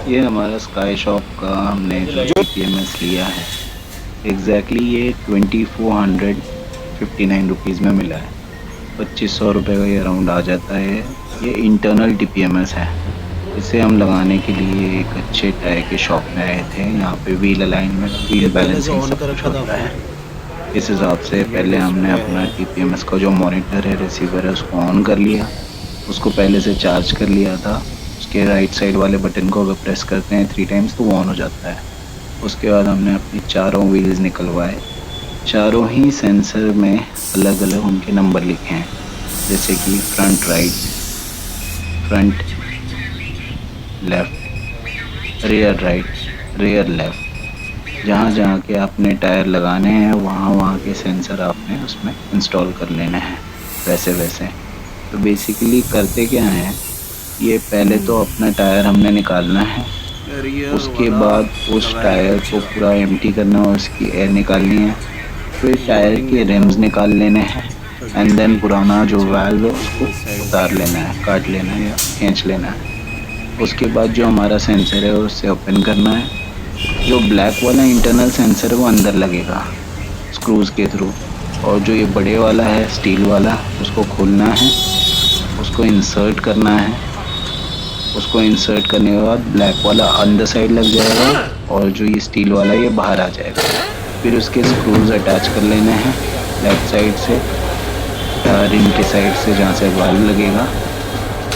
ये हमारा sky shop का हमने जो टीपीएमएस लिया है एग्जैक्टली ये 2459 में मिला है। 2500 रुपये का ये अराउंड आ जाता है। ये इंटरनल टीपीएमएस है। इसे हम लगाने के लिए एक अच्छे टायर के शॉप में आए थे। यहाँ पे व्हील अलाइनमेंट, ये व्हील पहले से बैलेंसिंग ऑन सब कर कुछ रखा था होता आपने? है। इस हिसाब से ये पहले केस हमने क्या अपना है? टीपीएमएस का जो मॉनिटर है, रिसीवर है, उसको ऑन कर लिया। उसको पहले से चार्ज कर लिया था। उसके राइट साइड वाले बटन को अगर प्रेस करते हैं 3 टाइम्स तो वो ऑन हो जाता है। उसके बाद हमने अपनी चारों व्हील्स निकलवाए। चारों ही सेंसर में अलग अलग उनके नंबर लिखे हैं, जैसे कि front right, front left, rear right, rear left. जहाँ जहाँ के आपने टायर लगाने हैं वहाँ वहाँ के सेंसर आपने उसमें इंस्टॉल कर लेने हैं, वैसे वैसे। तो बेसिकली करते क्या है, ये पहले तो अपना टायर हमने निकालना है। रियर उसके वाला बाद उस लगाया टायर को पीछे पूरा एम्प्टी करना है, उसकी एयर निकालनी है। फिर ये टायर वायरिंग के देख रहे रिम्स हो? निकाल लेने हैं। एंड देन 33 पुराना जो पीछे वाल्व है उसको इस साइड उतार लेना है, काट लेना है या खींच लेना है। उसके बाद जो हमारा सेंसर है उसे ओपन करना है। जो ब्लैक वाला इंटरनल सेंसर है वो अंदर लगेगा स्क्रूज के थ्रू। और जो ये बड़े वाला है स्टील वाला, उसको खोलना है, उसको इंसर्ट करना है। उसको इंसर्ट करने के बाद ब्लैक वाला अंदर साइड लग जाएगा और जो ये स्टील वाला है ये बाहर आ जाएगा। फिर उसके स्क्रूज अटैच कर लेने हैं लेफ्ट साइड से या रिम के साइड से जहाँ से वाल्व लगेगा।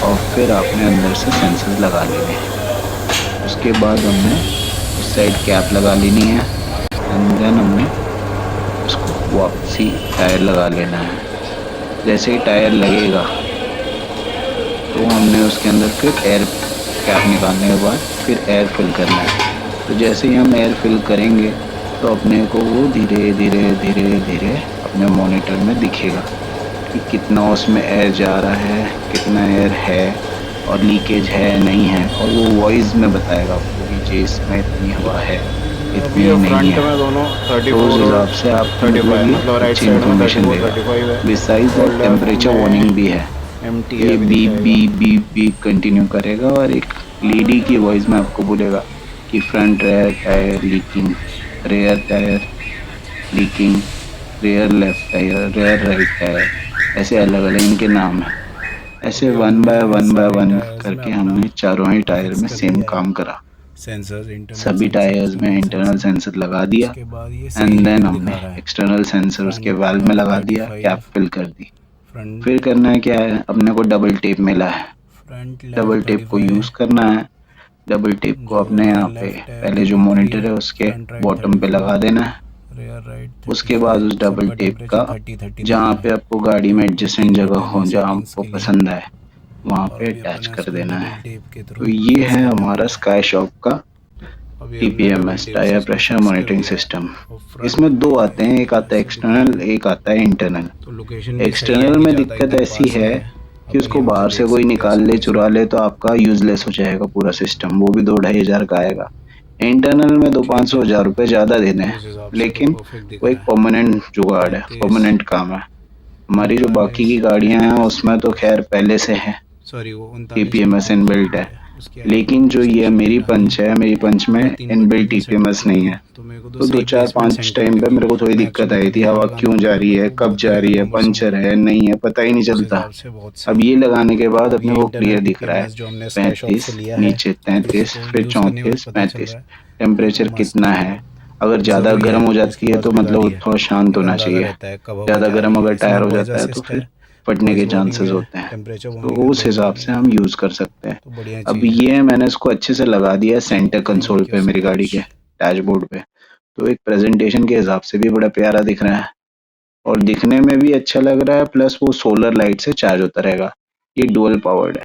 और फिर आपने अंदर से सेंसर लगा लेने हैं। उसके बाद हमने उस साइड कैप लगा लेनी है। एंड देन हमने उसको वापसी टायर लगा लेना है। जैसे ही टायर लगेगा तो हमने उसके अंदर फिर एयर कैप निकालने के बाद फिर एयर फिल करना है। तो जैसे ही हम एयर फिल करेंगे तो अपने को वो धीरे धीरे धीरे धीरे अपने मॉनिटर में दिखेगा कि कितना उसमें एयर जा रहा है, कितना एयर है और लीकेज है नहीं है। और वो वॉइस में बताएगा आपको कि जी इसमें इतनी हवा है, अभी इतनी ये नहीं फ्रंट है। में दोनों तो उस 34 और हिसाब से आपको मतलब 35, ये मतलब राइट अच्छी साइड में इन्फॉर्मेशन 34 देगा। 35 है। बिसाइड और दैट लेफ्ट टेम्परेचर वार्निंग में भी है। एम टी है ये अभी बीप दिखाएगा। बीप बीप बीप कंटिन्यू करेगा और एक लेडी की वॉइस में आपको बोलेगा कि front rear tyre leaking, rear tyre leaking, rear left tyre, rear right tyre. ऐसे अलग अलग इनके नाम है। ऐसे अभी वन हमने बाय वन बाय सारे वन टायर्स में करके अपना हमने चारों ही टायर फिक्स में कर सेम लिया है, काम करा। सेंसर्स, इंटरनल सभी सेंसर, टायर्स में एक्सटर्नल इंटरनल सेंसर। सेंसर लगा दिया। उसके बाद ये एंड सीरीज देन में हमने दिखा रहा है। एक्सटर्नल सेंसर उसके फ्रंट वाल्व में में लगा दिया, कैप 35, फिल कर दी। फिर फ्रंट करना है क्या है, अपने को डबल टेप मिला है। फ्रंट डबल लेफ्ट टेप को 35, यूज करना है। डबल टेप को जो अपने रियर यहाँ पे लेफ्ट है पहले जो 33, मॉनिटर है उसके फ्रंट राइट बॉटम पे लगा 34, देना है। रियर राइट उसके बाद 35। उस डबल सबका टेप का टेम्परेचर 30-30 जहाँ देना पे है। आपको गाड़ी ये में ऊपर एडजस्टेंट 3 जगह बटन हो, है जहाँ सेटिंग्स आपको के लिए। पसंद है वहाँ और पे अभी अटैच अपन कर इसको देना है। डबल टेप के तो थ्रू ये फिक्स है करेंगे। हमारा स्काई शॉप का अभी हमने डबल टीपीएमएस, टेप से टायर इसको प्रेशर फिक्स कर मॉनिटरिंग दिया है। सिस्टम। और फ्रंट इसमें दो में आते हैं, एक आता है ऐसे दिखा रहा एक्सटर्नल, है। एक आता है इंटरनल। तो लोकेशन भी सही है एक्सटर्नल कि में ज़्यादा दिक्कत एकदम ऐसी पास है में है। कि अपन उसको यहाँ से बाहर से देख कोई सकते हैं निकाल ले, आसानी से। चुरा ले तो आपका यूजलेस हो जाएगा पूरा सिस्टम, वो भी 2-2,5 हज़ार का आएगा। इंटरनल में दो पाँच ठीक सौ है, हजार रुपये ज़्यादा देने तो हैं, इस हिसाब से तो लेकिन परफेक्ट दिख वो रहा एक है। परमानेंट जुगाड़ है, 35, परमानेंट काम है। हमारी जो बाकी 39, की गाड़ियां हैं उसमें तो खैर पहले से है सॉरी वो 39 की टीपीएमएस लीकेज दिखा इनबिल्ट रही है। है। उसकी लेकिन जो आइडेंटिटी ये सेक्शन मेरी में डालनी पंच है। है, मेरी पंच में और 3 बटन इनबिल्ट को सेट टीपीएमएस करना नहीं है। है। तो मेरे को तो तो दो सही चार प्लेसमेंट पांच सेंटर टाइम पे लगी। मेरे को थोड़ी मैं दिक्कत एक्चुअली आई थी, खुद यहाँ हवा लगाना क्यों जा चाहता रही था है, तो कब बहुत जा ज़्यादा रही है, कम्बरसम पंचर हो है गया। नहीं है, पता ही नहीं उस चलता। हिसाब से बहुत अब सही। ये लगाने के बाद अब अपने ये को इंटरनल क्लियर दिख रहा है। टीपीएमएस जो हमने स्काई शॉप से 35 लिया है, नीचे, अब 33 इसको फिर यूज़ करने के बाद 34 पता चल 35। रहा है टेम्परेचर मस्त कितना है। है, अगर ज़्यादा ज़रूरी गर्म है, हो जिसके जाती है पास तो भी मतलब गाड़ी वो है। थोड़ा शांत एक होना अंदाज़ा चाहिए। रहता है कब हवा ज़्यादा जा गर्म रही है। अगर इसमें टायर हो वॉइस जाता है तो असिस्ट फिर है, फटने के वॉइस वार्निंग चांसेस है, होते हैं। टेम्परेचर वार्निंग तो है, उस वॉइस हिसाब वार्निंग से है। हम यूज़ कर सकते हैं। तो बढ़िया अब चीज़ है। ये मैंने इसको अच्छे से लगा दिया है सेंटर कंसोल थैंक यू पे, सो मेरी गाड़ी के मच। डैशबोर्ड पे। तो एक प्रेजेंटेशन के हिसाब से भी बड़ा प्यारा दिख रहा है और दिखने में भी अच्छा लग रहा है, प्लस वो सोलर लाइट से चार्ज होता रहेगा। ये डुअल पावर्ड है।